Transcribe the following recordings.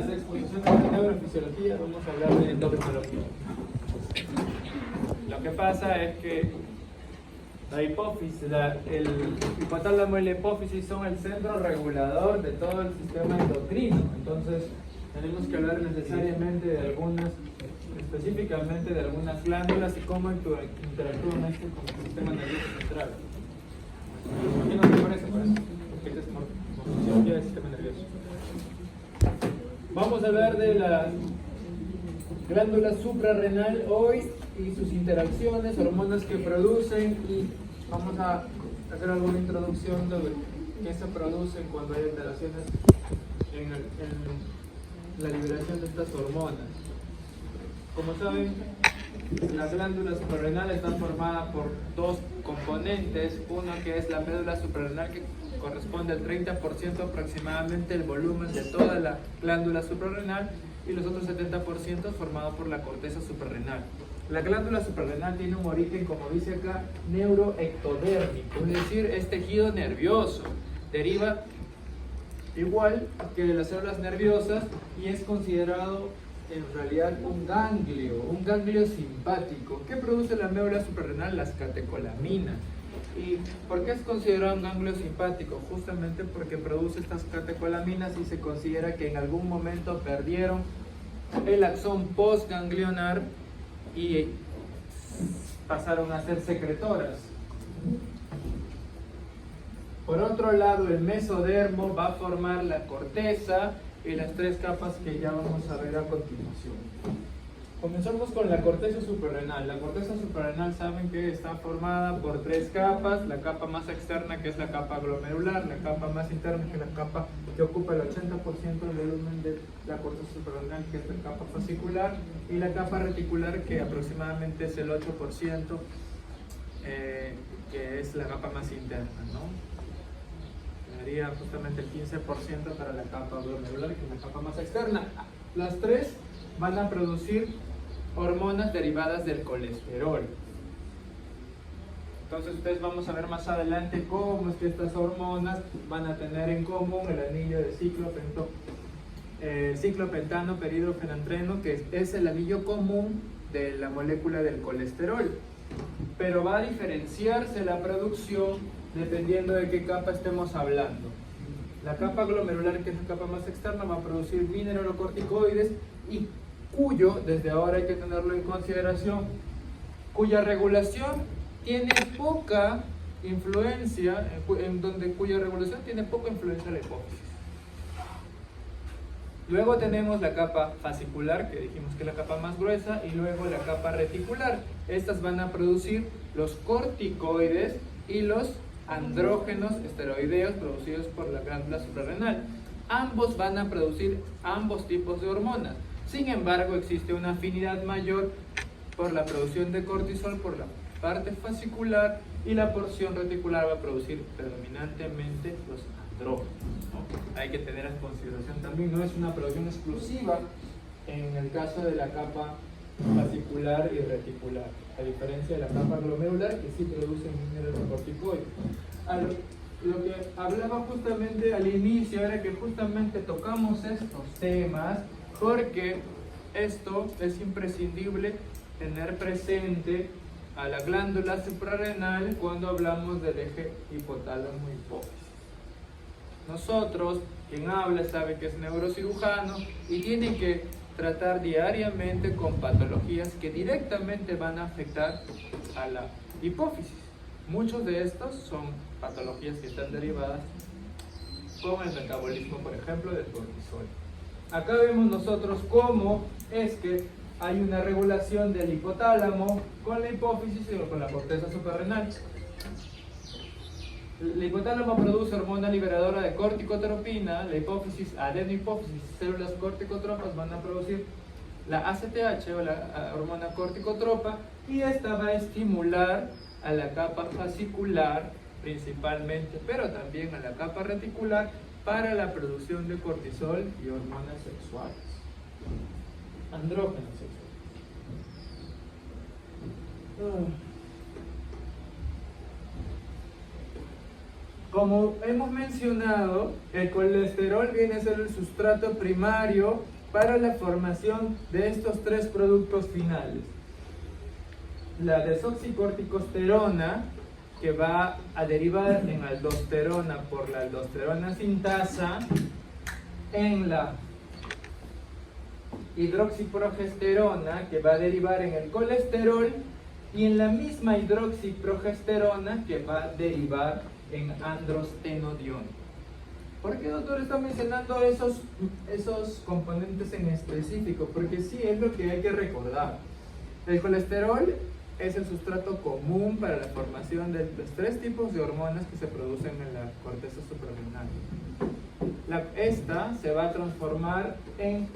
Las exposiciones de neurofisiología vamos a hablar de endocrinología. Lo que pasa es que la hipófisis, el hipotálamo y la hipófisis son el centro regulador de todo el sistema endocrino. Entonces, tenemos que hablar necesariamente de algunas, específicamente de algunas glándulas y cómo interactúan con el sistema nervioso central. ¿Qué nos parece por eso? Porque es fisiología del sistema nervioso. Vamos a hablar de la glándula suprarrenal hoy y sus interacciones, hormonas que producen, y vamos a hacer alguna introducción de qué se producen cuando hay alteraciones en la liberación de estas hormonas. Como saben, la glándula suprarrenal está formada por dos componentes, uno que es la médula suprarrenal, que corresponde al 30% aproximadamente del volumen de toda la glándula suprarrenal, y los otros 70% formado por la corteza suprarrenal. La glándula suprarrenal tiene un origen, como dice acá, neuroectodérmico, es decir, es tejido nervioso, deriva igual que de las células nerviosas y es considerado en realidad un ganglio simpático. ¿Qué produce la médula suprarrenal? Las catecolaminas. ¿Y por qué es considerado un ganglio simpático? Justamente porque produce estas catecolaminas y se considera que en algún momento perdieron el axón postganglionar y pasaron a ser secretoras. Por otro lado, el mesodermo va a formar la corteza y las tres capas que ya vamos a ver a continuación. Comenzamos con la corteza suprarrenal. La corteza suprarrenal, saben que está formada por tres capas: la capa más externa, que es la capa glomerular; la capa más interna, que es la capa que ocupa el 80% del volumen de la corteza suprarrenal, que es la capa fascicular; y la capa reticular, que aproximadamente es el 8%, que es la capa más interna, ¿no? Daría justamente el 15% para la capa glomerular, que es la capa más externa. Las tres van a producir hormonas derivadas del colesterol. Entonces ustedes vamos a ver más adelante cómo es que estas hormonas van a tener en común el anillo de ciclopentano peridrofenantreno, que es el anillo común de la molécula del colesterol. Pero va a diferenciarse la producción dependiendo de qué capa estemos hablando. La capa glomerular, que es la capa más externa, va a producir mineralocorticoides, y cuyo, desde ahora hay que tenerlo en consideración, cuya regulación tiene poca influencia, cuya regulación tiene poca influencia la hipófisis. Luego tenemos la capa fascicular, que dijimos que es la capa más gruesa, y luego la capa reticular. Estas van a producir los corticoides y los andrógenos esteroideos producidos por la glándula suprarrenal. Ambos van a producir ambos tipos de hormonas. Sin embargo, existe una afinidad mayor por la producción de cortisol por la parte fascicular, y la porción reticular va a producir predominantemente los andrógenos, ¿no? Hay que tener en consideración también, no es una producción exclusiva en el caso de la capa fascicular y reticular, a diferencia de la capa glomerular, que sí produce mineralocorticoides. Lo que hablaba justamente al inicio era que justamente tocamos estos temas porque esto es imprescindible tener presente a la glándula suprarrenal cuando hablamos del eje hipotálamo-hipófisis. Nosotros, quien habla sabe que es neurocirujano y tiene que tratar diariamente con patologías que directamente van a afectar a la hipófisis. Muchos de estos son patologías que están derivadas con el metabolismo, por ejemplo, del cortisol. Acá vemos nosotros cómo es que hay una regulación del hipotálamo con la hipófisis y con la corteza suprarrenal. El hipotálamo produce hormona liberadora de corticotropina, la hipófisis, adenohipófisis, células corticotropas van a producir la ACTH o la hormona corticotropa, y esta va a estimular a la capa fascicular principalmente, pero también a la capa reticular para la producción de cortisol y hormonas sexuales, andrógenos sexuales. Como hemos mencionado, el colesterol viene a ser el sustrato primario para la formación de estos tres productos finales. La desoxicorticosterona, que va a derivar en aldosterona por la aldosterona sintasa, en la hidroxiprogesterona, que va a derivar en el colesterol, y en la misma hidroxiprogesterona, que va a derivar en androstenodiona. ¿Por qué, doctor, está mencionando esos componentes en específico? Porque sí, es lo que hay que recordar. El colesterol es el sustrato común para la formación de los tres tipos de hormonas que se producen en la corteza suprarrenal. Esta se va a transformar en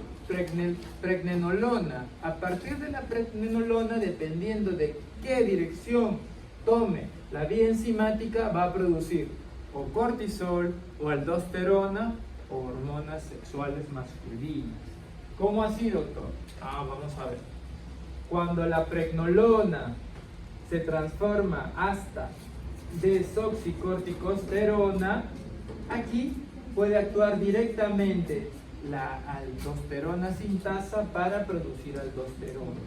pregnenolona. A partir de la pregnenolona, dependiendo de qué dirección tome la vía enzimática, va a producir o cortisol, o aldosterona, o hormonas sexuales masculinas. ¿Cómo así, doctor? Vamos a ver. Cuando la pregnenolona se transforma hasta desoxicorticosterona, aquí puede actuar directamente la aldosterona sintasa para producir aldosterona.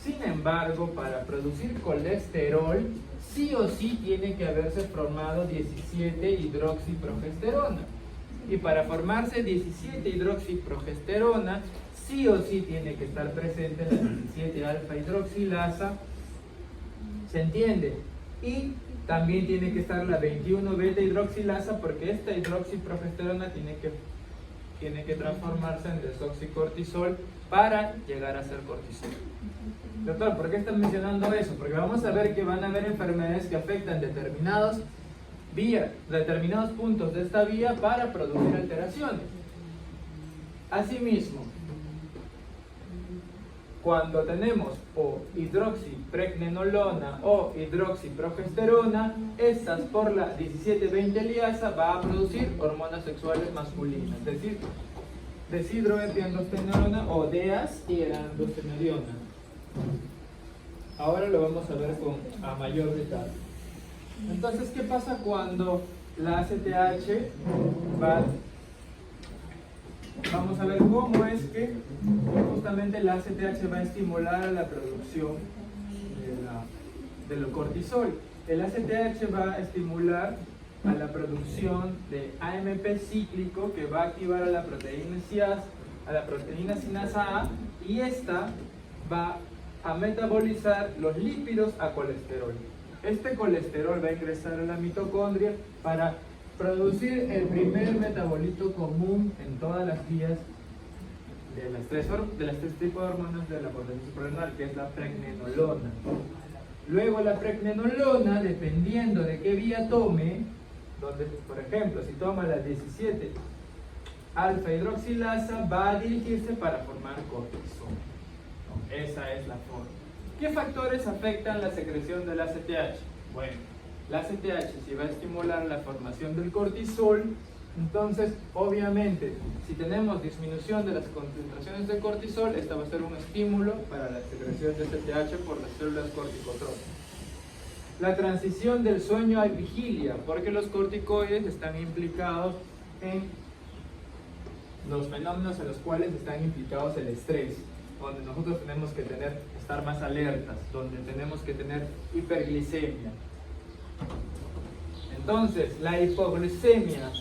Sin embargo, para producir colesterol, sí o sí tiene que haberse formado 17 hidroxiprogesterona. Y para formarse 17 hidroxiprogesterona, sí o sí tiene que estar presente la 17 alfa hidroxilasa. ¿Se entiende? Y también tiene que estar la 21 beta hidroxilasa, porque esta hidroxiprogesterona tiene que transformarse en desoxicortisol para llegar a ser cortisol. Doctor, ¿por qué están mencionando eso? Porque vamos a ver que van a haber enfermedades que afectan determinados puntos de esta vía para producir alteraciones. Asimismo, cuando tenemos o hidroxipregnenolona o hidroxiprogesterona, estas por la 17-20 liasa va a producir hormonas sexuales masculinas, es decir, deshidroepiandrosterona o DEAS y androstenediona. Ahora lo vamos a ver a mayor detalle. Entonces, ¿qué pasa cuando la ACTH va? Vamos a ver cómo es que justamente la ACTH va a estimular a la producción del cortisol. El ACTH va a estimular a la producción de AMP cíclico, que va a activar a la proteína sinasa A, y esta va a metabolizar los lípidos a colesterol. Este colesterol va a ingresar a la mitocondria para producir el primer metabolito común en todas las vías de las tres tipos de hormonas de la corteza suprarrenal, que es la pregnenolona. Luego la pregnenolona, dependiendo de qué vía tome, donde, por ejemplo, si toma la 17 alfa hidroxilasa, va a dirigirse para formar cortisol. Esa es la forma. ¿Qué factores afectan la secreción del ACTH? Bueno, la ACTH, si va a estimular la formación del cortisol, entonces, obviamente, si tenemos disminución de las concentraciones de cortisol, esta va a ser un estímulo para la secreción de ACTH por las células corticotróficas. La transición del sueño a vigilia, porque los corticoides están implicados en los fenómenos en los cuales están implicados el estrés, donde nosotros tenemos que estar más alertas, donde tenemos que tener hiperglicemia. Entonces, la hipoglucemia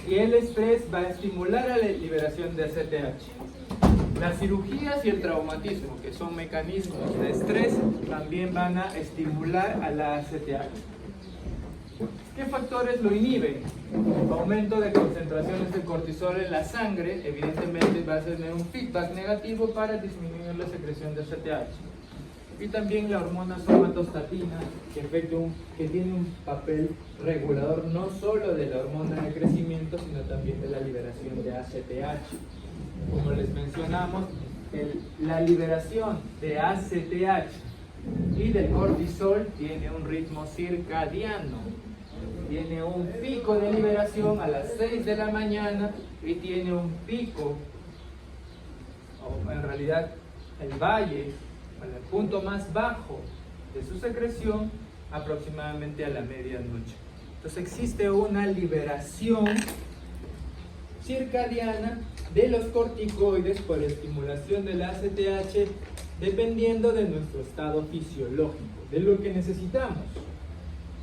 y el estrés va a estimular a la liberación de ACTH. Las cirugías y el traumatismo, que son mecanismos de estrés, también van a estimular a la ACTH. ¿Qué factores lo inhiben? Aumento de concentraciones de cortisol en la sangre, evidentemente va a tener un feedback negativo para disminuir la secreción de ACTH. Y también la hormona somatostatina, que tiene un papel regulador no solo de la hormona de crecimiento, sino también de la liberación de ACTH. Como les mencionamos, la liberación de ACTH y del cortisol tiene un ritmo circadiano. Tiene un pico de liberación a las 6 de la mañana y tiene un pico, o en realidad el valle, el punto más bajo de su secreción, aproximadamente a la medianoche. Entonces existe una liberación circadiana de los corticoides por estimulación del ACTH dependiendo de nuestro estado fisiológico, de lo que necesitamos.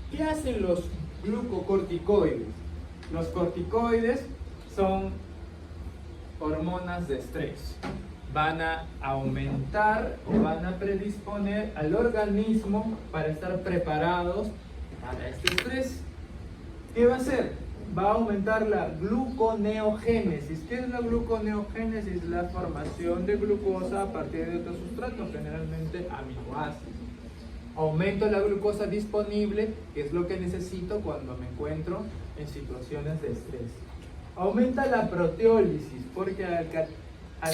¿Qué hacen los glucocorticoides? Los corticoides son hormonas de estrés. Van a aumentar o van a predisponer al organismo para estar preparados para este estrés. ¿Qué va a hacer? Va a aumentar la gluconeogénesis. ¿Qué es la gluconeogénesis? La formación de glucosa a partir de otros sustratos, generalmente aminoácidos. Aumento la glucosa disponible, que es lo que necesito cuando me encuentro en situaciones de estrés. Aumenta la proteólisis, porque al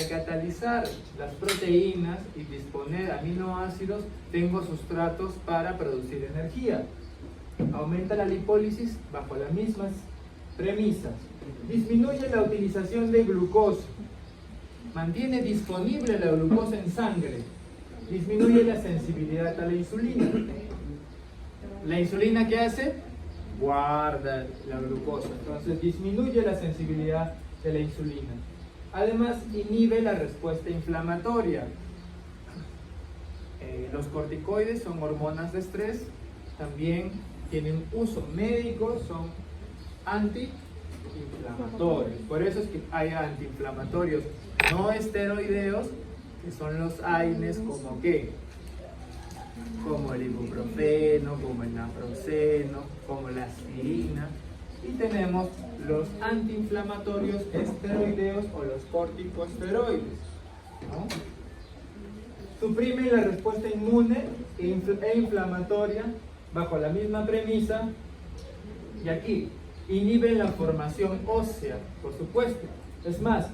catalizar las proteínas y disponer aminoácidos, tengo sustratos para producir energía. Aumenta la lipólisis bajo las mismas premisas. Disminuye la utilización de glucosa. Mantiene disponible la glucosa en sangre. Disminuye la sensibilidad a la insulina. ¿La insulina qué hace? Guarda la glucosa. Entonces disminuye la sensibilidad de la insulina. Además, inhibe la respuesta inflamatoria. Los corticoides son hormonas de estrés. También tienen uso médico, son antiinflamatorios. Por eso es que hay antiinflamatorios no esteroideos, que son los AINES, como ¿qué? Como el ibuprofeno, como el naproxeno, como la aspirina. Y tenemos los antiinflamatorios esteroideos o los corticosteroides, ¿no? Suprimen la respuesta inmune e inflamatoria bajo la misma premisa. Y aquí, inhiben la formación ósea, por supuesto. Es más,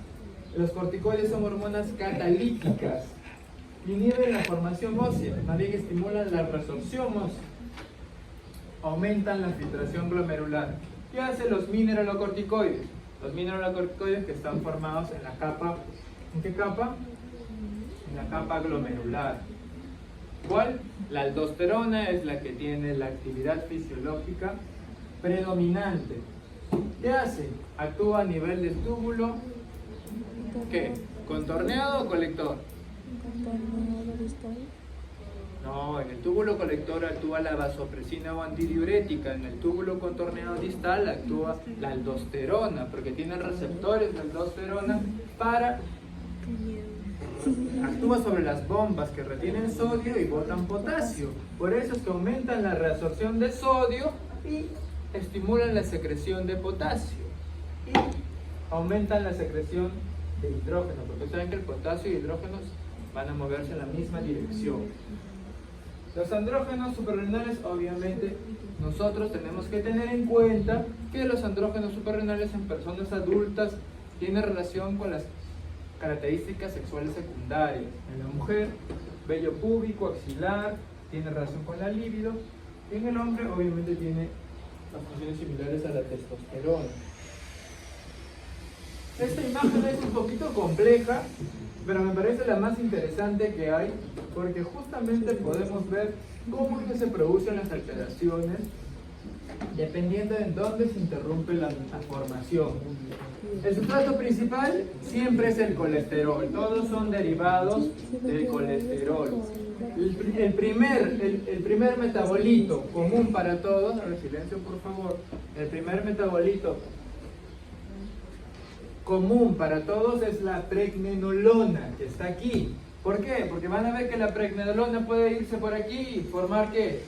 los corticoides son hormonas catalíticas. Inhiben la formación ósea, también estimulan la resorción ósea. Aumentan la filtración glomerular. ¿Qué hacen los mineralocorticoides? Los mineralocorticoides que están formados en la capa, ¿en qué capa? En la capa glomerular. ¿Cuál? La aldosterona es la que tiene la actividad fisiológica predominante. ¿Qué hace? Actúa a nivel del túbulo, ¿qué? ¿Contorneado o colector? No, en el túbulo colector actúa la vasopresina o antidiurética, en el túbulo contorneado distal actúa la aldosterona, porque tiene receptores de aldosterona para... Actúa sobre las bombas que retienen sodio y botan potasio. Por eso es que aumentan la reabsorción de sodio y estimulan la secreción de potasio. Y aumentan la secreción de hidrógeno, porque saben que el potasio y hidrógeno van a moverse en la misma dirección. Los andrógenos suprarrenales, obviamente, nosotros tenemos que tener en cuenta que los andrógenos suprarrenales en personas adultas tienen relación con las características sexuales secundarias. En la mujer, vello púbico, axilar, tiene relación con la libido. Y en el hombre, obviamente, tiene las funciones similares a la testosterona. Esta imagen es un poquito compleja, pero me parece la más interesante que hay, porque justamente podemos ver cómo es que se producen las alteraciones dependiendo de dónde se interrumpe la formación. El sustrato principal siempre es el colesterol, todos son derivados del colesterol. El primer metabolito común para todos, a ver, silencio por favor, el primer metabolito común para todos es la pregnenolona, que está aquí. ¿Por qué? Porque van a ver que la pregnenolona puede irse por aquí y formar ¿qué?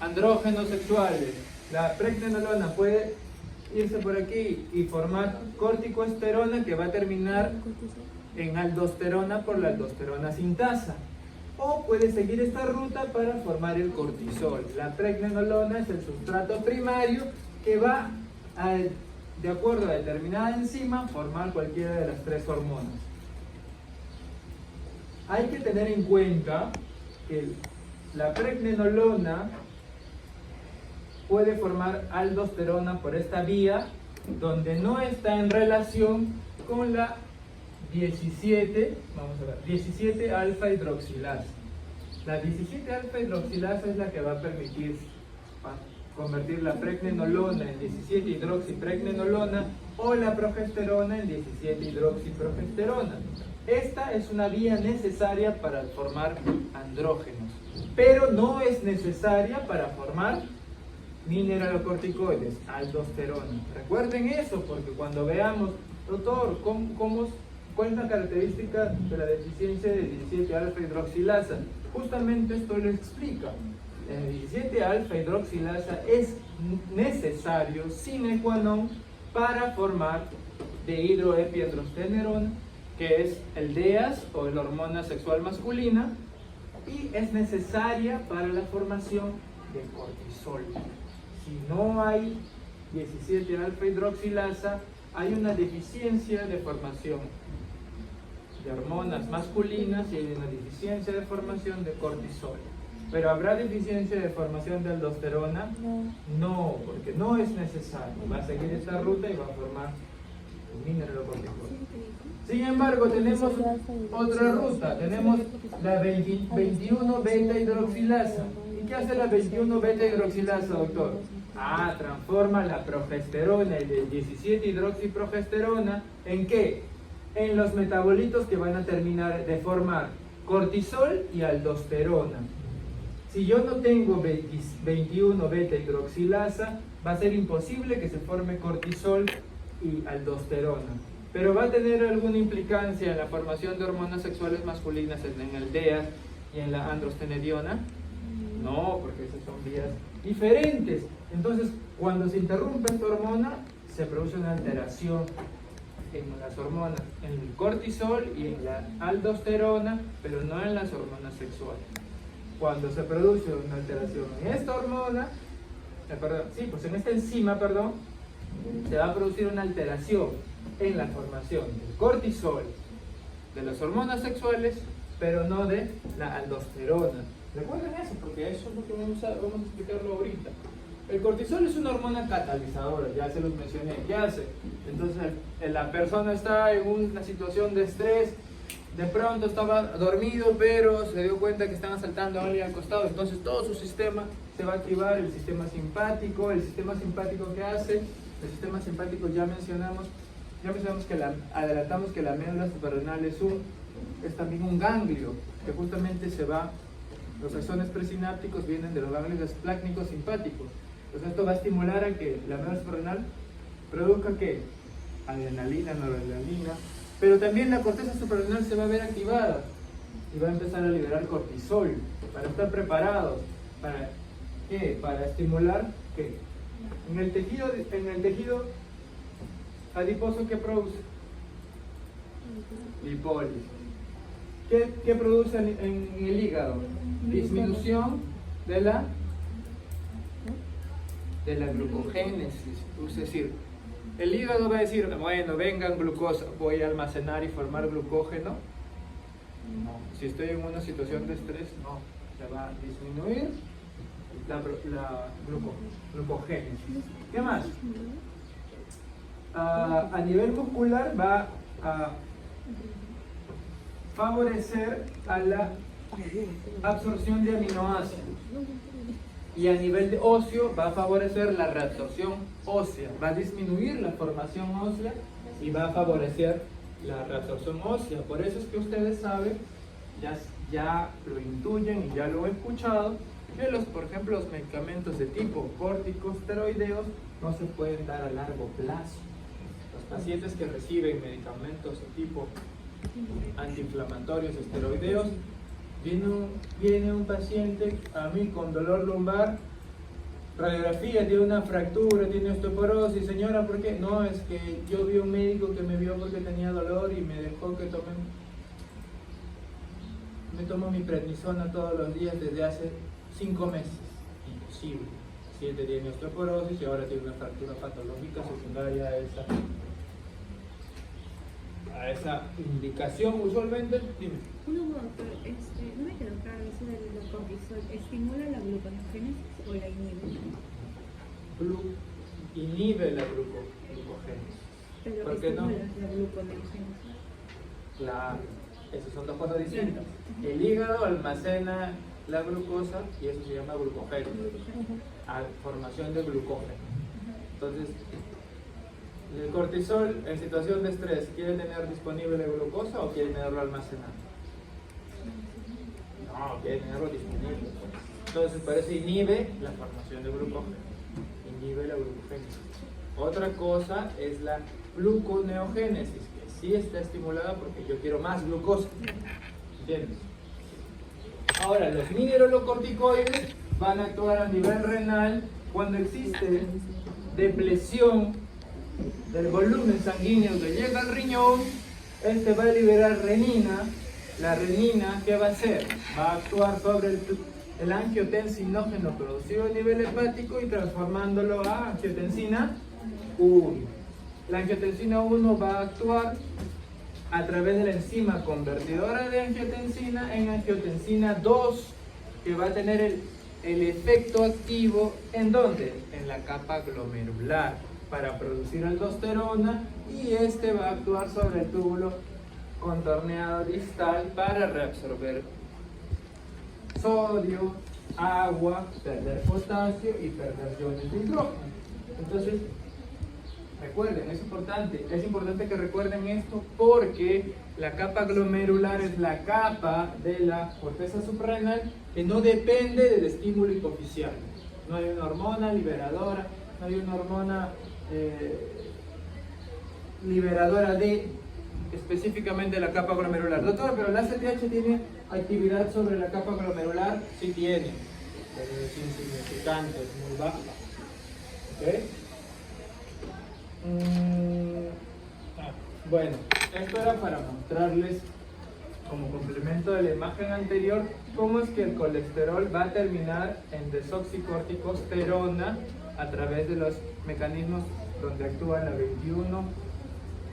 Andrógenos sexuales. La pregnenolona puede irse por aquí y formar corticosterona, que va a terminar en aldosterona por la aldosterona sintasa. O puede seguir esta ruta para formar el cortisol. La pregnenolona es el sustrato primario que va a, de acuerdo a determinada enzima, formar cualquiera de las tres hormonas. Hay que tener en cuenta que la pregnenolona puede formar aldosterona por esta vía, donde no está en relación con la 17 alfa hidroxilasa. La 17 alfa hidroxilasa es la que va a permitir convertir la pregnenolona en 17-hidroxipregnenolona o la progesterona en 17-hidroxiprogesterona. Esta es una vía necesaria para formar andrógenos, pero no es necesaria para formar mineralocorticoides, aldosterona. Recuerden eso, porque cuando veamos, doctor, ¿cuál es la característica de la deficiencia de 17-alfa-hidroxilasa? Justamente esto lo explica. El 17-alfa-hidroxilasa es necesario, sine qua non, para formar dehidroepiandrosterona, que es el DEAS o la hormona sexual masculina, y es necesaria para la formación de cortisol. Si no hay 17-alfa-hidroxilasa, hay una deficiencia de formación de hormonas masculinas y hay una deficiencia de formación de cortisol. ¿Pero habrá deficiencia de formación de aldosterona? No, porque no es necesario. Va a seguir esta ruta y va a formar un mineralocorticoide. Sin embargo, tenemos otra ruta. Tenemos la 21-beta-hidroxilasa. ¿Y qué hace la 21-beta-hidroxilasa, doctor? Transforma la progesterona y el 17-hidroxiprogesterona ¿en qué? En los metabolitos que van a terminar de formar cortisol y aldosterona. Si yo no tengo 21-beta-hidroxilasa, va a ser imposible que se forme cortisol y aldosterona. Pero va a tener alguna implicancia en la formación de hormonas sexuales masculinas en el DEA y en la androstenediona. No, porque esas son vías diferentes. Entonces, cuando se interrumpe esta hormona, se produce una alteración en las hormonas, en el cortisol y en la aldosterona, pero no en las hormonas sexuales. Cuando se produce una alteración en esta hormona, en esta enzima, se va a producir una alteración en la formación del cortisol, de las hormonas sexuales, pero no de la aldosterona. Recuerden eso, porque eso es lo que vamos a explicarlo ahorita. El cortisol es una hormona catalizadora, ya se los mencioné, ¿qué hace? Entonces la persona está en una situación de estrés, de pronto estaba dormido, pero se dio cuenta que estaban saltando a alguien al costado, entonces todo su sistema se va a activar, el sistema simpático. ¿Qué hace? El sistema simpático ya mencionamos que adelantamos que la médula suprarrenal es también un ganglio, que justamente los axones presinápticos vienen de los ganglios esplácnicos simpáticos. Entonces esto va a estimular a que la médula suprarrenal produzca ¿qué? Adrenalina, noradrenalina, pero también la corteza suprarrenal se va a ver activada y va a empezar a liberar cortisol para estar preparados. ¿Para qué? Para estimular ¿qué? En el tejido adiposo, ¿qué produce? Lipólisis. ¿Qué produce en el hígado? Disminución de la glucogénesis. Es decir, el hígado va a decir, bueno, vengan glucosa, voy a almacenar y formar glucógeno. No, si estoy en una situación de estrés, no, se va a disminuir la glucogénesis. ¿Qué más? A nivel muscular va a favorecer a la absorción de aminoácidos. Y a nivel de óseo va a favorecer la reabsorción ósea, va a disminuir la formación ósea y va a favorecer la reabsorción ósea. Por eso es que ustedes saben, ya lo intuyen y ya lo he escuchado, que por ejemplo, los medicamentos de tipo corticosteroideos no se pueden dar a largo plazo. Los pacientes que reciben medicamentos de tipo antiinflamatorios esteroideos, viene un paciente a mí con dolor lumbar, radiografía, tiene una fractura, tiene osteoporosis. Señora, ¿por qué? No, es que yo vi un médico que me vio porque tenía dolor y me dejó que me tomo mi prednisona todos los días desde hace 5 meses. Imposible. El paciente tiene osteoporosis y ahora tiene una fractura patológica secundaria a esa indicación. Usualmente, dime. No me quedó claro eso del cortisol. ¿Estimula la gluconeogénesis o la inhibe? Inhibe la glucogénesis. Pero ¿por qué no? la gluconeogénesis. Claro, esas son dos cosas distintas. El hígado almacena la glucosa y eso se llama glucógeno, formación de glucógeno. Entonces, el cortisol en situación de estrés, ¿quiere tener disponible glucosa o quiere tenerlo almacenado? No, quiere tenerlo disponible. Entonces, por eso inhibe la formación de glucógeno, inhibe la glucogénesis. Otra cosa es la gluconeogénesis, que sí está estimulada porque yo quiero más glucosa. ¿Entiendes? Ahora, los mineralocorticoides van a actuar a nivel renal cuando existe depresión del volumen sanguíneo que llega al riñón. Este va a liberar renina. La renina, ¿qué va a hacer? Va a actuar sobre el angiotensinógeno producido a nivel hepático y transformándolo a angiotensina 1. La angiotensina 1 va a actuar a través de la enzima convertidora de angiotensina en angiotensina 2, que va a tener el efecto activo ¿en dónde? En la capa glomerular para producir aldosterona, y este va a actuar sobre el túbulo contorneado distal para reabsorber sodio, agua, perder potasio y perder iones de hidrógeno. Entonces, recuerden, es importante que recuerden esto, porque la capa glomerular es la capa de la corteza suprarrenal que no depende del estímulo hipoficial. No hay una hormona liberadora, no hay una hormona liberadora de específicamente la capa glomerular. Doctor, pero la ACTH tiene actividad sobre la capa glomerular. Sí tiene, pero es insignificante, es muy baja. ¿Ok? Bueno, esto era para mostrarles, como complemento de la imagen anterior, cómo es que el colesterol va a terminar en desoxicorticosterona a través de los mecanismos donde actúa la 21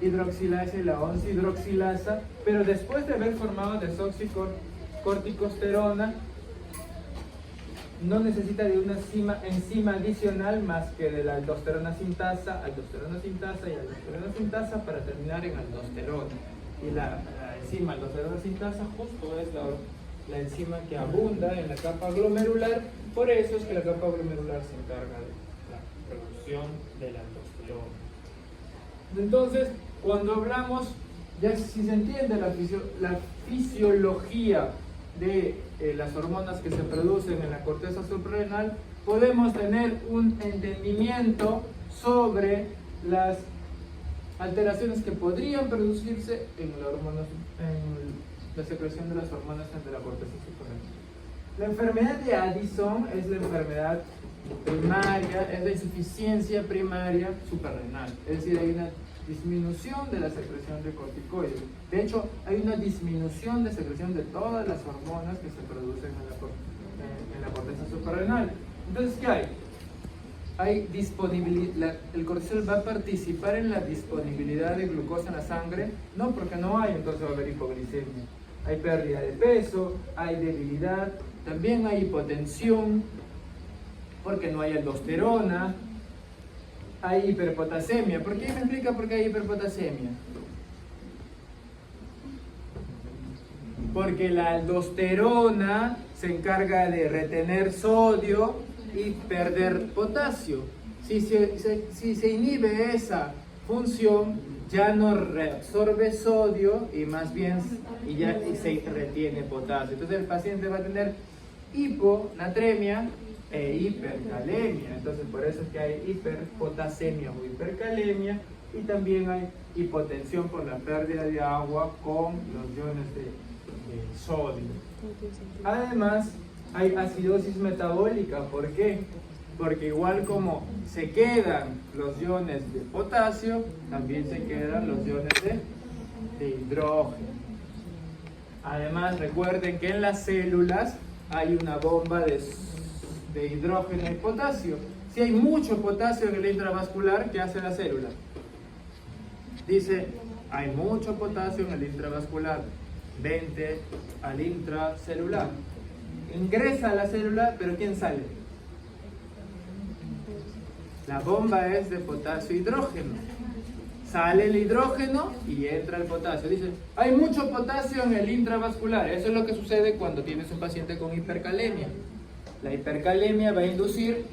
hidroxilasa y la 11 hidroxilasa, pero después de haber formado desoxicorticosterona no necesita de una enzima adicional más que de la aldosterona sintasa y aldosterona sintasa para terminar en aldosterona. Y la enzima aldosterona sintasa justo es la enzima que abunda en la capa glomerular, por eso es que la capa glomerular se encarga de la producción de la aldosterona. Entonces, cuando hablamos, ya si se entiende la fisiología de las hormonas que se producen en la corteza suprarrenal, podemos tener un entendimiento sobre las alteraciones que podrían producirse en la secreción de las hormonas de la corteza suprarrenal. La enfermedad de Addison es la enfermedad primaria, es la insuficiencia primaria suprarrenal, es decir, hay una disminución de la secreción de corticoides. De hecho, hay una disminución de secreción de todas las hormonas que se producen en la corteza suprarrenal. Entonces, ¿qué hay? Hay disponibilidad, el cortisol va a participar en la disponibilidad de glucosa en la sangre, no, porque no hay, entonces va a haber hipoglicemia. Hay pérdida de peso, hay debilidad, también hay hipotensión, porque no hay aldosterona, hay hiperpotasemia. ¿Por qué me explica por qué hay hiperpotasemia? Porque la aldosterona se encarga de retener sodio y perder potasio. Si se inhibe esa función, ya no reabsorbe sodio y más bien se retiene potasio. Entonces el paciente va a tener hiponatremia e hipercalemia. Entonces por eso es que hay hiperpotasemia o hipercalemia, y también hay hipotensión por la pérdida de agua con los iones de sodio. Además hay acidosis metabólica. ¿Por qué? Porque igual como se quedan los iones de potasio, también se quedan los iones de hidrógeno. Además, recuerden que en las células hay una bomba de hidrógeno y potasio. Si hay mucho potasio en el intravascular, ¿qué hace la célula? Dice, hay mucho potasio en el intravascular, vente al intracelular. Ingresa a la célula, pero ¿quién sale? La bomba es de potasio e hidrógeno. sale el hidrógeno y entra el potasio. Dice, hay mucho potasio en el intravascular. Eso es lo que sucede cuando tienes un paciente con hipercalemia. La hipercalemia va a inducir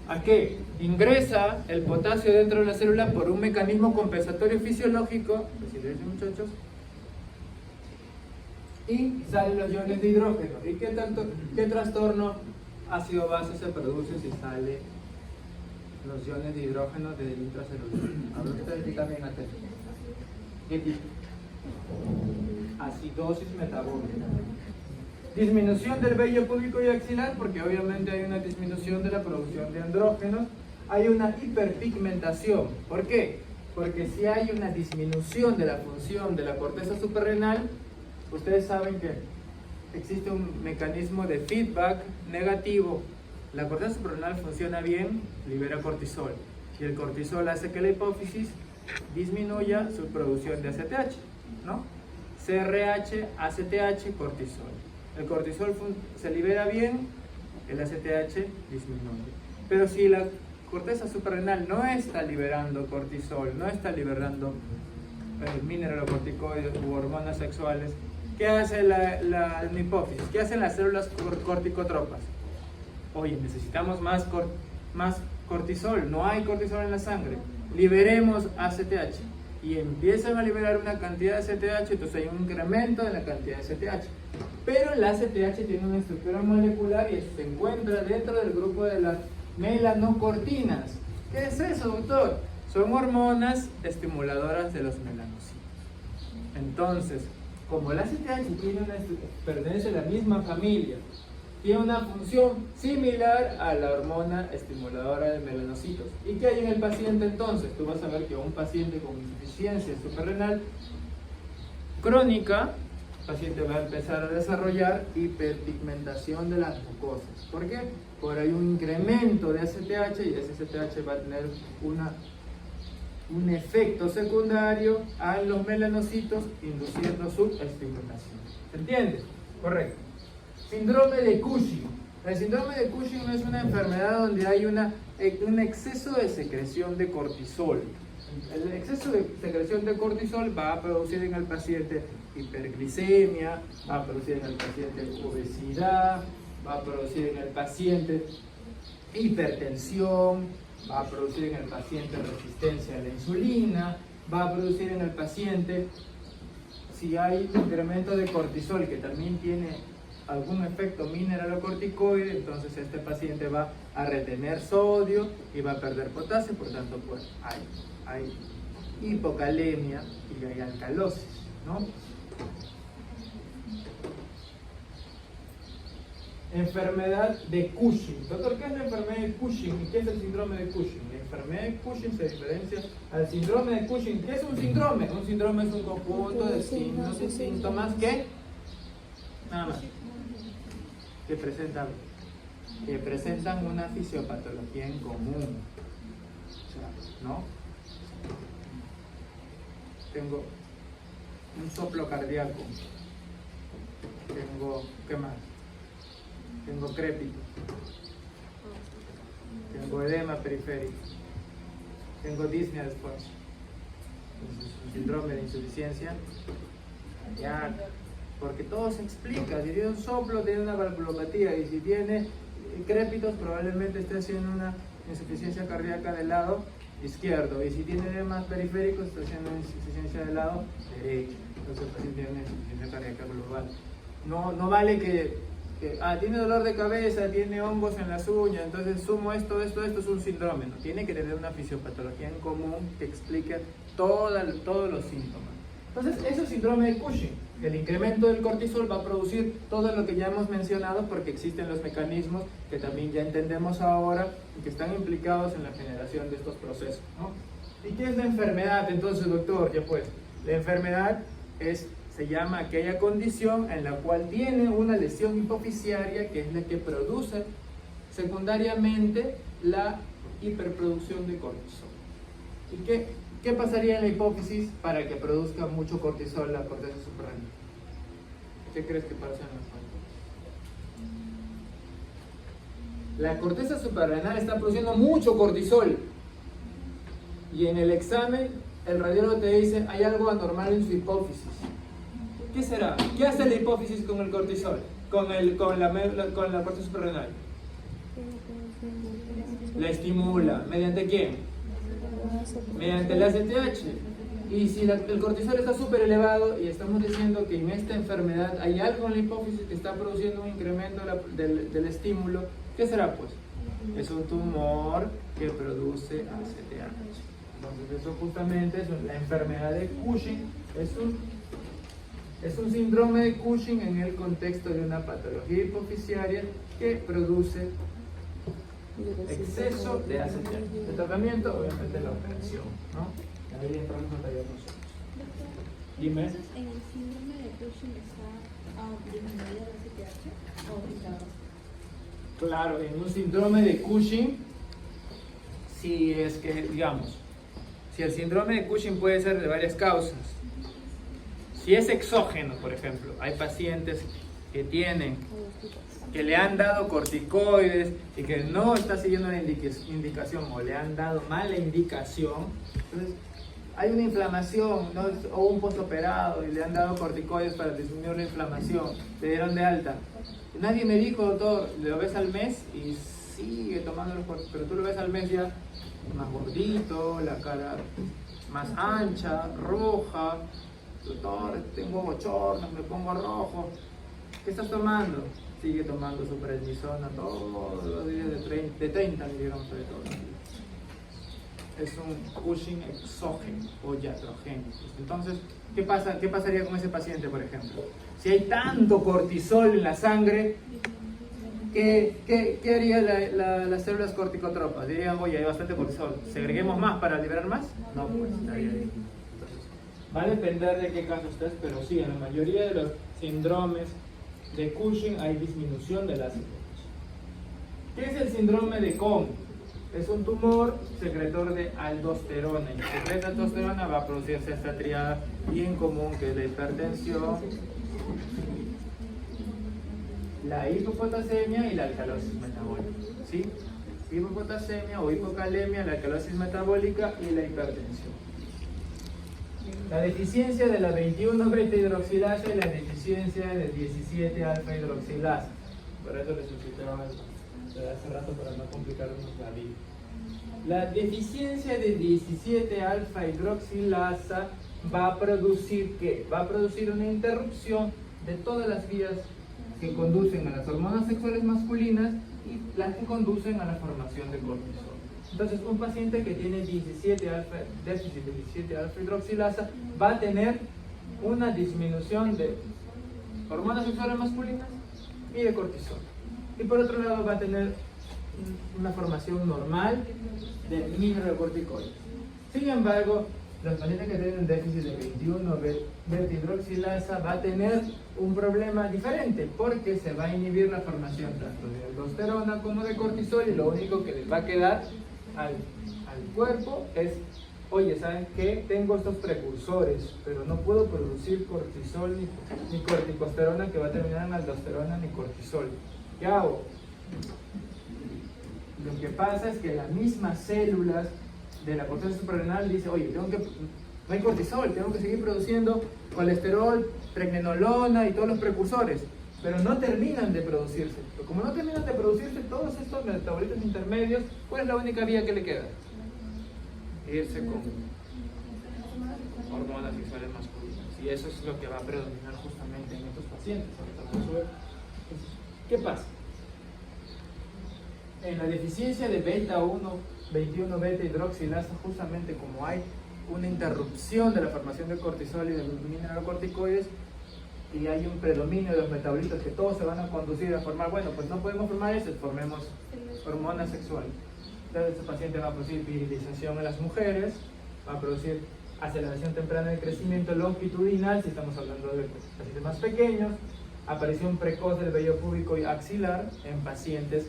¿a qué? Ingresa el potasio dentro de la célula por un mecanismo compensatorio fisiológico, muchachos, y salen los iones de hidrógeno. ¿Y qué trastorno ácido-base se produce si sale los iones de hidrógeno del intracelular? A ver, ustedes también atentos. ¿Qué tipo? Acidosis metabólica. Disminución del vello púbico y axilar, porque obviamente hay una disminución de la producción de andrógenos. Hay una hiperpigmentación. ¿Por qué? Porque si hay una disminución de la función de la corteza suprarrenal, ustedes saben que existe un mecanismo de feedback negativo. La corteza suprarrenal funciona bien, libera cortisol. Y el cortisol hace que la hipófisis disminuya su producción de ACTH, ¿no? CRH, ACTH, cortisol. El cortisol se libera bien, el ACTH disminuye. Pero si la corteza suprarrenal no está liberando cortisol, no está liberando mineralocorticoides u hormonas sexuales, ¿qué hace la hipófisis? ¿Qué hacen las células corticotropas? Oye, necesitamos más cortisol, no hay cortisol en la sangre, liberemos ACTH. Y empiezan a liberar una cantidad de ACTH, entonces hay un incremento de la cantidad de ACTH. Pero el ACTH tiene una estructura molecular y se encuentra dentro del grupo de las melanocortinas. ¿Qué es eso, doctor? Son hormonas estimuladoras de los melanocitos. Entonces, como el ACTH pertenece a la misma familia, tiene una función similar a la hormona estimuladora de melanocitos. ¿Y qué hay en el paciente entonces? Tú vas a ver que un paciente con insuficiencia suprarrenal crónica, el paciente va a empezar a desarrollar hiperpigmentación de las mucosas. ¿Por qué? Porque hay un incremento de ACTH y ese ACTH va a tener un efecto secundario a los melanocitos induciendo su estimulación. ¿Se entiende? Correcto. Síndrome de Cushing. El síndrome de Cushing es una enfermedad donde hay un exceso de secreción de cortisol. El exceso de secreción de cortisol va a producir en el paciente hiperglicemia, va a producir en el paciente obesidad, va a producir en el paciente hipertensión, va a producir en el paciente resistencia a la insulina, va a producir en el paciente, si hay incremento de cortisol que también tiene algún efecto mineralocorticoide, entonces este paciente va a retener sodio y va a perder potasio, por tanto pues hay hipocalemia y hay alcalosis, ¿no? Enfermedad de Cushing. Doctor, ¿qué es la enfermedad de Cushing y qué es el síndrome de Cushing? La enfermedad de Cushing se diferencia al síndrome de Cushing. ¿Qué es un síndrome? Un síndrome es un conjunto de signos y síntomas que nada más que presentan una fisiopatología en común, ¿no? Tengo un soplo cardíaco, ¿qué más? Tengo crépito, tengo edema periférico, tengo disnea después, un síndrome de insuficiencia cardíaca. Porque todo se explica. Si tiene un soplo, tiene una valvulopatía, y si tiene crépitos, probablemente esté haciendo una insuficiencia cardíaca del lado izquierdo, y si tiene edemas periféricos, está haciendo una insuficiencia del lado derecho. Entonces el paciente tiene una insuficiencia cardíaca global. No vale que tiene dolor de cabeza, tiene hongos en las uñas, entonces sumo esto es un síndrome. No, tiene que tener una fisiopatología en común que explique todos los síntomas. Entonces, eso es síndrome de Cushing. El incremento del cortisol va a producir todo lo que ya hemos mencionado, porque existen los mecanismos que también ya entendemos ahora y que están implicados en la generación de estos procesos, ¿no? ¿Y qué es la enfermedad entonces, doctor? Ya pues, la enfermedad se llama aquella condición en la cual tiene una lesión hipofisiaria, que es la que produce secundariamente la hiperproducción de cortisol. ¿Y qué pasaría en la hipófisis para que produzca mucho cortisol la corteza suprarrenal? ¿Qué crees que pasa en la corteza? La corteza suprarrenal está produciendo mucho cortisol y en el examen el radiólogo te dice, hay algo anormal en su hipófisis. ¿Qué será? ¿Qué hace la hipófisis con el cortisol? Con la corte suprarrenal. La estimula. ¿Mediante quién? Mediante el ACTH. Y si el cortisol está súper elevado y estamos diciendo que en esta enfermedad hay algo en la hipófisis que está produciendo un incremento del estímulo, ¿qué será pues? Es un tumor que produce ACTH. Entonces eso justamente es la enfermedad de Cushing, es un síndrome de Cushing en el contexto de una patología hipofisiaria que produce exceso de ACTH. El tratamiento, obviamente la operación, ¿no? Ahí entramos a tallar nosotros. Dime. Entonces, ¿en el síndrome de Cushing está disminuido el ACTH o aumentado? Claro, en un síndrome de Cushing, si es que, digamos, si el síndrome de Cushing puede ser de varias causas. Si es exógeno, por ejemplo, hay pacientes que le han dado corticoides y que no está siguiendo la indicación o le han dado mala indicación, entonces hay una inflamación, ¿no? O un postoperado y le han dado corticoides para disminuir la inflamación, le dieron de alta. Nadie me dijo, doctor, lo ves al mes y sigue tomando los corticoides, pero tú lo ves al mes ya más gordito, la cara más ancha, roja. Doctor, tengo bochornos, me pongo rojo. ¿Qué estás tomando? Sigue tomando su prednisona todos los días de 30 miligramos de todo. Es un Cushing exógeno o iatrogénico. Entonces, ¿qué pasaría con ese paciente, por ejemplo? Si hay tanto cortisol en la sangre, ¿qué haría las células corticotropas? Dirían, oye, hay bastante cortisol, ¿segreguemos más para liberar más? No, pues estaría ahí. Va a depender de qué caso estés, pero sí, en la mayoría de los síndromes de Cushing hay disminución del ACTH. ¿Qué es el síndrome de Cohn? Es un tumor secretor de aldosterona. Y si secreta aldosterona va a producirse esta triada bien común que es la hipertensión, la hipopotasemia y la alcalosis metabólica. ¿Sí? Hipopotasemia o hipocalemia, la alcalosis metabólica y la hipertensión. La deficiencia de la 21-beta-hidroxilasa y la deficiencia de 17-alfa-hidroxilasa. Por eso les citaba hace rato para no complicarnos la vida. La deficiencia de 17-alfa-hidroxilasa va a producir ¿qué? Va a producir una interrupción de todas las vías que conducen a las hormonas sexuales masculinas y las que conducen a la formación de cortisol. Entonces, un paciente que tiene déficit de 17-alfa-hidroxilasa va a tener una disminución de hormonas sexuales masculinas y de cortisol. Y por otro lado va a tener una formación normal de mineralocorticoides. Sin embargo, los pacientes que tienen déficit de 21-beta-hidroxilasa va a tener un problema diferente porque se va a inhibir la formación tanto de aldosterona como de cortisol y lo único que les va a quedar al cuerpo es, oye, ¿saben qué? Tengo estos precursores, pero no puedo producir cortisol ni corticosterona que va a terminar en aldosterona ni cortisol. ¿Qué hago? Lo que pasa es que las mismas células de la corteza suprarrenal dice, oye, no hay cortisol, tengo que seguir produciendo colesterol, pregnenolona y todos los precursores, pero no terminan de producirse. Pero como no terminan de producirse todos estos metabolitos intermedios, ¿cuál es la única vía que le queda? Irse con hormonas sexuales masculinas. Y eso es lo que va a predominar justamente en estos pacientes. Ahorita vamos a ver. ¿Qué pasa? En la deficiencia de beta-1, 21-beta-hidroxilasa, justamente como hay una interrupción de la formación de cortisol y de mineralocorticoides y hay un predominio de los metabolitos que todos se van a conducir a formar, bueno, pues no podemos formar eso, formemos hormonas sexuales. Entonces este paciente va a producir virilización en las mujeres, va a producir aceleración temprana de crecimiento longitudinal, si estamos hablando de pacientes más pequeños, aparición precoz del vello púbico y axilar en pacientes,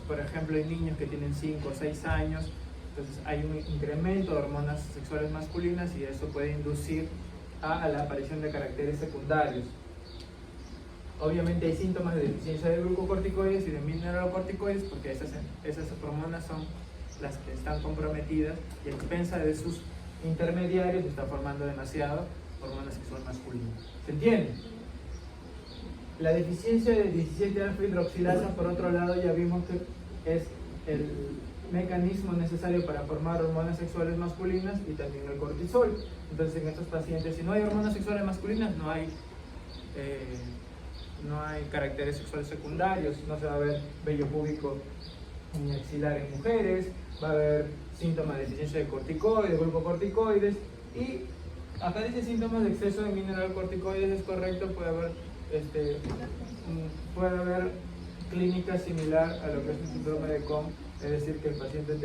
por ejemplo, en niños que tienen 5 o 6 años. Entonces hay un incremento de hormonas sexuales masculinas y eso puede inducir a la aparición de caracteres secundarios. Obviamente hay síntomas de deficiencia de glucocorticoides y de mineralocorticoides porque esas hormonas son las que están comprometidas y a expensa de sus intermediarios está formando demasiado hormona sexual masculina. ¿Se entiende? La deficiencia de 17-alfa-hidroxilasa, por otro lado, ya vimos que es el mecanismo necesario para formar hormonas sexuales masculinas y también el cortisol. Entonces, en estos pacientes, si no hay hormonas sexuales masculinas, no hay caracteres sexuales secundarios, no se va a ver vello púbico ni axilar en mujeres, va a haber síntomas de deficiencia de corticoides, glucocorticoides, y acá dice síntomas de exceso de mineralocorticoides, es correcto, puede haber clínica similar a lo que es el síndrome de Cohn, es decir, que el paciente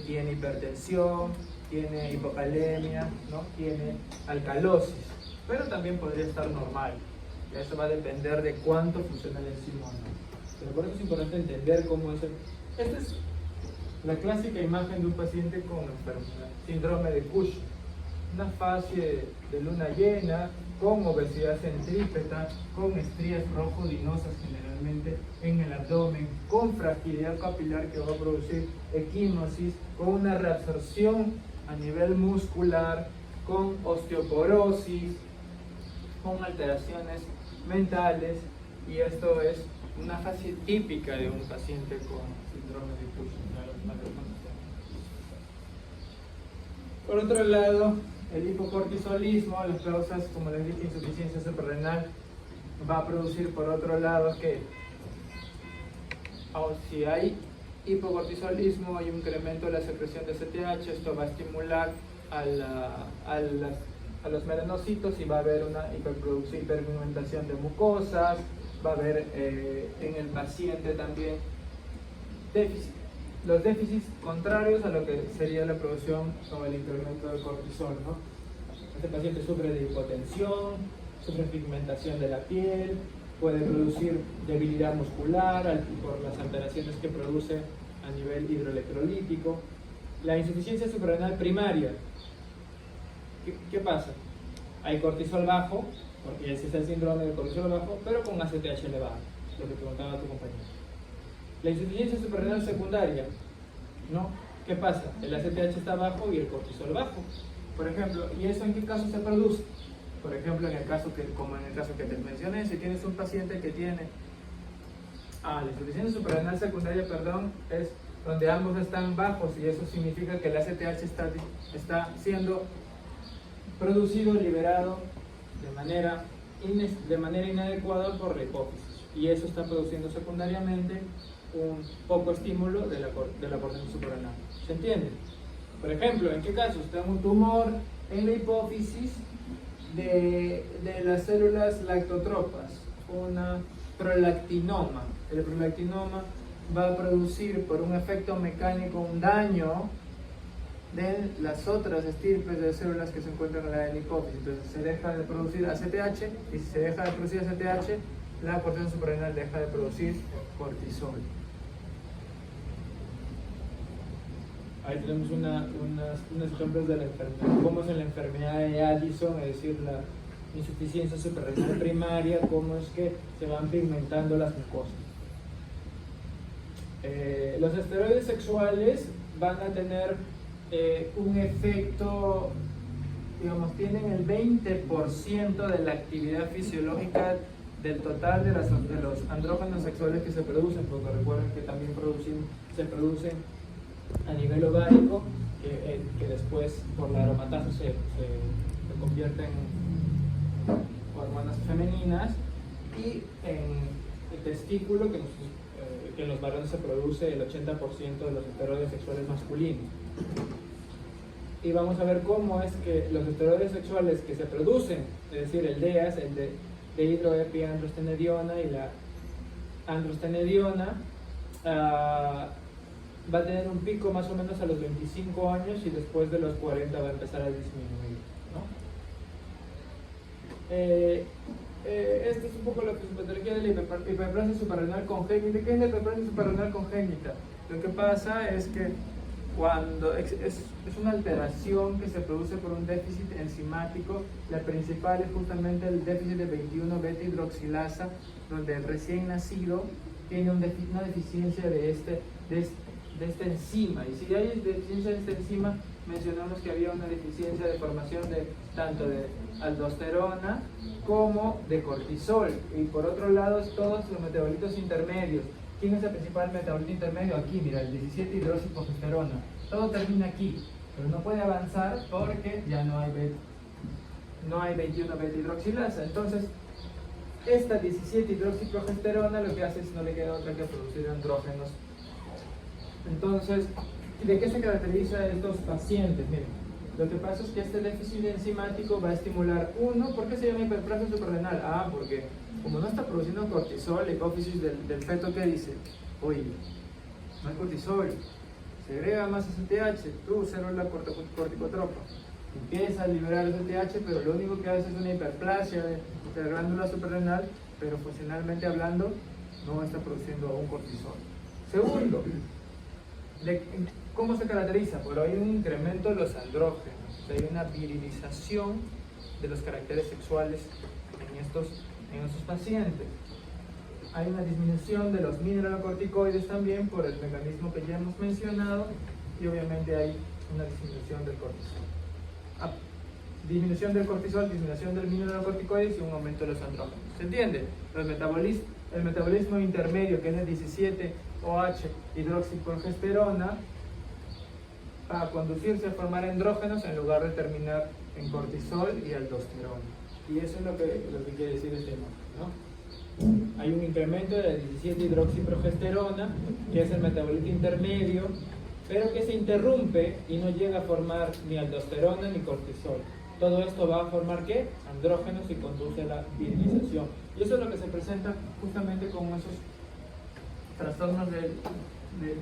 tiene hipertensión, tiene hipocalemia, ¿no? Tiene alcalosis, pero también podría estar normal. Y eso va a depender de cuánto funciona el enzima o no. Pero por eso es importante entender cómo es Esta es la clásica imagen de un paciente con enfermedad, síndrome de Cushing, una fase de luna llena, con obesidad centrípeta, con estrías rojodinosas generalmente en el abdomen, con fragilidad capilar que va a producir equimosis, con una reabsorción a nivel muscular, con osteoporosis, con alteraciones mentales, y esto es una fase típica de un paciente con síndrome de Cushing. Por otro lado, el hipocortisolismo, las causas, como les dije, insuficiencia suprarrenal, va a producir por otro lado que si hay hipocortisolismo hay un incremento de la secreción de CTH, esto va a estimular a los melanocitos y va a haber una hiperpigmentación de mucosas, va a haber en el paciente también los déficits contrarios a lo que sería la producción o el incremento de cortisol, ¿no? Este paciente sufre de hipotensión, sufre pigmentación de la piel, puede producir debilidad muscular por las alteraciones que produce a nivel hidroelectrolítico. La insuficiencia suprarrenal primaria, ¿qué pasa? Hay cortisol bajo, porque ese es el síndrome de cortisol bajo, pero con ACTH elevado, lo que preguntaba tu compañero. La insuficiencia suprarrenal secundaria, ¿no? ¿Qué pasa? El ACTH está bajo y el cortisol bajo, por ejemplo. ¿Y eso en qué caso se produce? Por ejemplo, como en el caso que te mencioné, si tienes un paciente que tiene la insuficiencia suprarrenal secundaria, es donde ambos están bajos, y eso significa que el ACTH está siendo producido, liberado de manera inadecuada por la hipófisis, y eso está produciendo secundariamente un poco estímulo de la corteza suprarrenal. ¿Se entiende? Por ejemplo, ¿en qué casos? Tengo un tumor en la hipófisis de las células lactotropas, una prolactinoma. El prolactinoma va a producir por un efecto mecánico un daño de las otras estirpes de células que se encuentran en la hipófisis. Entonces se deja de producir ACTH, y si se deja de producir ACTH, la corteza suprarrenal deja de producir cortisol. Ahí tenemos unos ejemplos de la enfermedad. Cómo es en la enfermedad de Addison, es decir, la insuficiencia suprarrenal primaria, cómo es que se van pigmentando las mucosas. Los esteroides sexuales van a tener un efecto, digamos, tienen el 20% de la actividad fisiológica del total de los andrógenos sexuales que se producen, porque recuerden que también se producen a nivel ovárico, que después por la aromatasa se convierten en hormonas femeninas, y en el testículo, que en los varones se produce el 80% de los esteroides sexuales masculinos. Y vamos a ver cómo es que los esteroides sexuales que se producen, es decir, el DEAS, el de dehidroepiandrostenediona y la androstenediona, va a tener un pico más o menos a los 25 años, y después de los 40 va a empezar a disminuir, ¿no? Esta es un poco la fisiopatología de la hiperplasia suprarrenal congénita. ¿Qué es la hiperplasia suprarrenal congénita? Lo que pasa es que cuando es una alteración que se produce por un déficit enzimático. La principal es justamente el déficit de 21 beta hidroxilasa, donde el recién nacido tiene una deficiencia de de esta enzima. Y si hay deficiencia de esta enzima, mencionamos que había una deficiencia de formación de tanto de aldosterona como de cortisol. Y por otro lado, todos los metabolitos intermedios. ¿Quién es el principal metabolito intermedio? Aquí, mira, el 17 hidroxiprogesterona. Todo termina aquí, pero no puede avanzar porque ya no hay 21 beta hidroxilasa. Entonces, esta 17 hidroxiprogesterona lo que hace es no le queda otra que producir andrógenos. Entonces, ¿de qué se caracteriza estos pacientes? Miren, lo que pasa es que este déficit enzimático va a estimular uno. ¿Por qué se llama hiperplasia suprarrenal? Porque como no está produciendo cortisol, la hipófisis del feto que dice, oye, no hay cortisol, segrega más STH, tu célula corticotropa, empieza a liberar STH, pero lo único que hace es una hiperplasia de la glándula suprarrenal, pero funcionalmente hablando no está produciendo un cortisol. Segundo, ¿cómo se caracteriza? Pues hay un incremento de los andrógenos, hay una virilización de los caracteres sexuales en estos pacientes. Hay una disminución de los mineralocorticoides también por el mecanismo que ya hemos mencionado, y obviamente hay una disminución del cortisol. Disminución del cortisol, disminución del mineralocorticoides y un aumento de los andrógenos. ¿Se entiende? El metabolismo intermedio, que es el 17-OH hidroxiprogesterona, va a conducirse a formar andrógenos en lugar de terminar en cortisol y aldosterona. Y eso es lo que quiere decir este nombre, ¿no? Hay un incremento de la 17 hidroxiprogesterona, que es el metabolito intermedio, pero que se interrumpe y no llega a formar ni aldosterona ni cortisol. Todo esto va a formar ¿qué? Andrógenos, y conduce a la virilización. Y eso es lo que se presenta justamente con esos trastornos de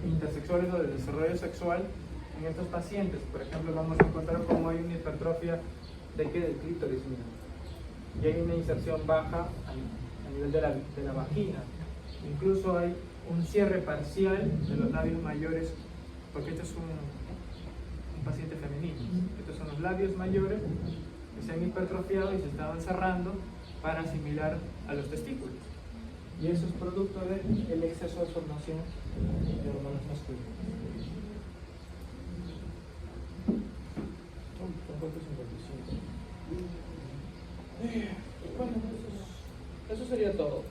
intersexuales o de desarrollo sexual en estos pacientes. Por ejemplo, vamos a encontrar cómo hay una hipertrofia del clítoris, mira, y hay una inserción baja a nivel de la vagina. Incluso hay un cierre parcial de los labios mayores, porque este es un paciente femenino. Estos son los labios mayores que se han hipertrofiado y se estaban cerrando para asimilar a los testículos. Y eso es producto del exceso de formación de hormonas masculinas. Bueno, eso sería todo.